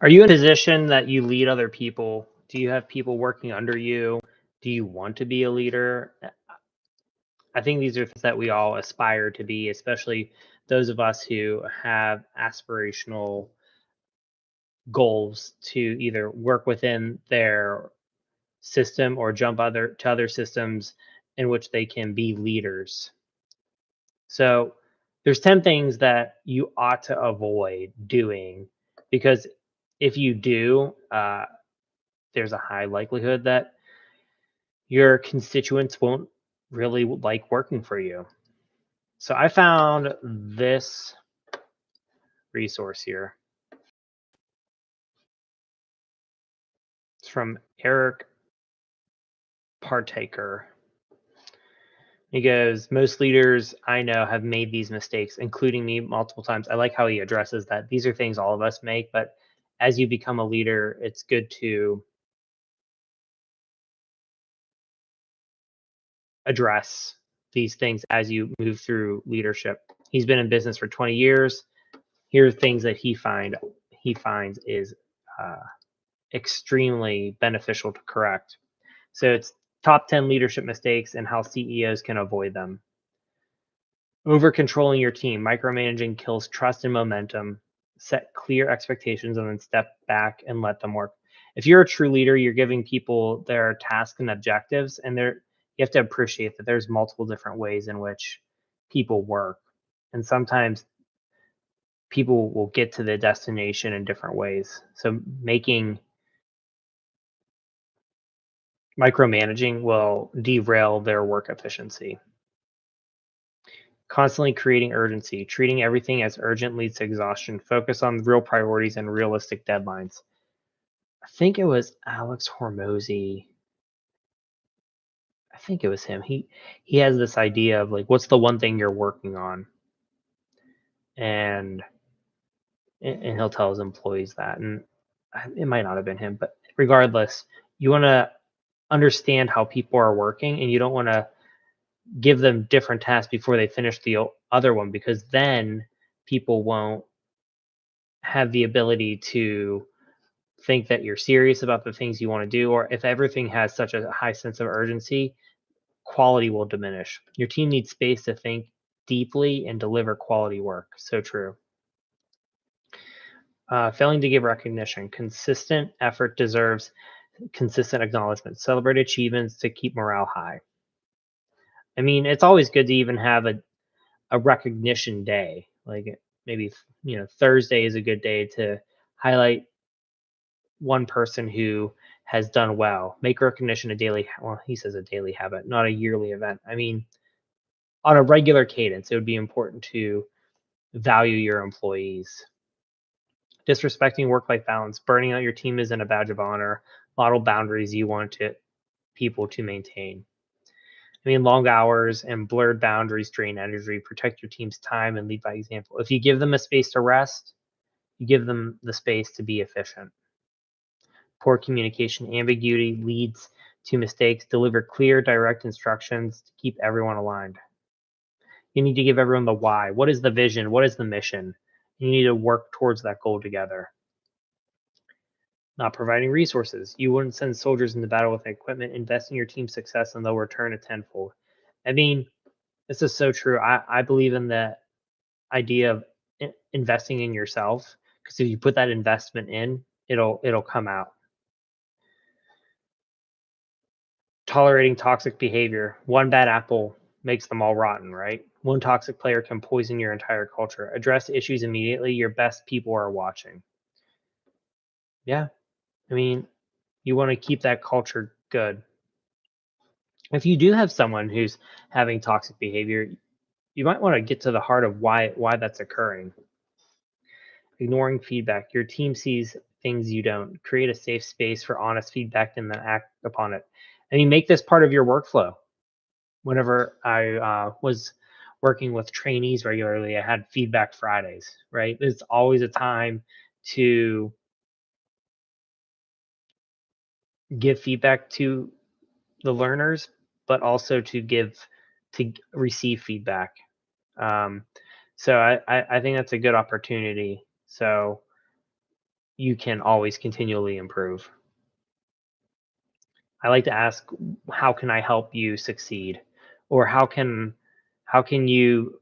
Are you in a position that you lead other people? Do you have people working under you? Do you want to be a leader? I think these are things that we all aspire to be, especially those of us who have aspirational goals to either work within their system or jump other systems in which they can be leaders. So there's 10 things that you ought to avoid doing because if you do, there's a high likelihood that your constituents won't really like working for you. So I found this resource here. It's from Eric Partaker. He goes, most leaders I know have made these mistakes, including me multiple times. I like how he addresses that. These are things all of us make, but as you become a leader, it's good to address these things as you move through leadership. He's been in business for 20 years. Here are things that he finds is extremely beneficial to correct. So it's top 10 leadership mistakes and how CEOs can avoid them. Over controlling your team, micromanaging kills trust and momentum. Set clear expectations and then step back and let them work. If you're a true leader, you're giving people their tasks and objectives, and you have to appreciate that there's multiple different ways in which people work. And sometimes people will get to the destination in different ways. So making micromanaging will derail their work efficiency. Constantly creating urgency. Treating everything as urgent leads to exhaustion. Focus on real priorities and realistic deadlines. I think it was Alex Hormozy. I think it was him. He has this idea of like, what's the one thing you're working on, and he'll tell his employees that. And it might not have been him, but regardless, you want to understand how people are working, and you don't want to give them different tasks before they finish the other one, because then people won't have the ability to think that you're serious about the things you want to do. Or if everything has such a high sense of urgency, quality will diminish. Your team needs space to think deeply and deliver quality work. So true. Failing to give recognition. Consistent effort deserves consistent acknowledgement. Celebrate achievements to keep morale high. I mean, it's always good to even have a recognition day. Like maybe Thursday is a good day to highlight one person who has done well. Make recognition a daily, well, he says a daily habit, not a yearly event. I mean, on a regular cadence, it would be important to value your employees. Disrespecting work-life balance. Burning out your team isn't a badge of honor. Model boundaries you want people to maintain. I mean, long hours and blurred boundaries drain energy. Protect your team's time and lead by example. If you give them a space to rest, you give them the space to be efficient. Poor communication. Ambiguity leads to mistakes. Deliver clear, direct instructions to keep everyone aligned. You need to give everyone the why. What is the vision? What is the mission? You need to work towards that goal together. Not providing resources. You wouldn't send soldiers into battle with equipment. Invest in your team's success and they'll return a tenfold. I mean, this is so true. I believe in the idea of investing in yourself, because if you put that investment in, it'll come out. Tolerating toxic behavior. One bad apple makes them all rotten, right? One toxic player can poison your entire culture. Address issues immediately. Your best people are watching. Yeah. I mean, you want to keep that culture good. If you do have someone who's having toxic behavior, you might want to get to the heart of why that's occurring. Ignoring feedback. Your team sees things you don't. Create a safe space for honest feedback and then act upon it. I mean, make this part of your workflow. Whenever I was working with trainees regularly, I had feedback Fridays, right? It's always a time to give feedback to the learners, but also to receive feedback. Um, so I think that's a good opportunity. So you can always continually improve. I like to ask, how can I help you succeed? Or how can you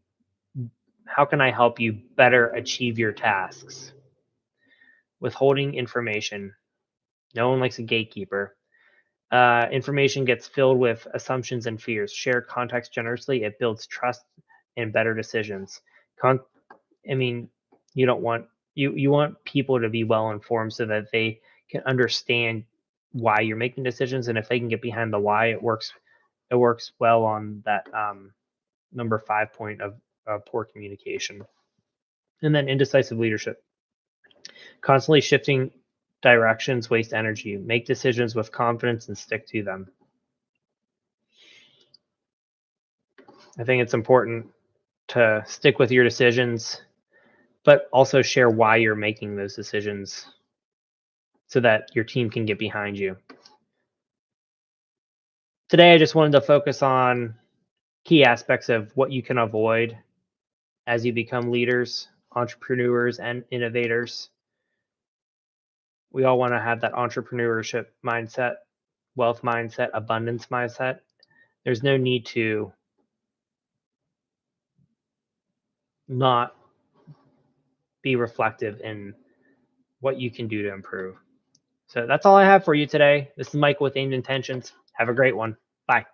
how can I help you better achieve your tasks? Withholding information. No one likes a gatekeeper. Information gets filled with assumptions and fears. Share context generously. It builds trust and better decisions. Con- I mean, you don't want you want people to be well informed so that they can understand why you're making decisions, and if they can get behind the why, it works well on that number 5 point of poor communication. And then indecisive leadership. Constantly shifting directions waste energy. Make decisions with confidence and stick to them. I think it's important to stick with your decisions, but also share why you're making those decisions so that your team can get behind you. Today, I just wanted to focus on key aspects of what you can avoid as you become leaders, entrepreneurs, and innovators. We all want to have that entrepreneurship mindset, wealth mindset, abundance mindset. There's no need to not be reflective in what you can do to improve. So that's all I have for you today. This is Mike with Aimed Intentions. Have a great one. Bye.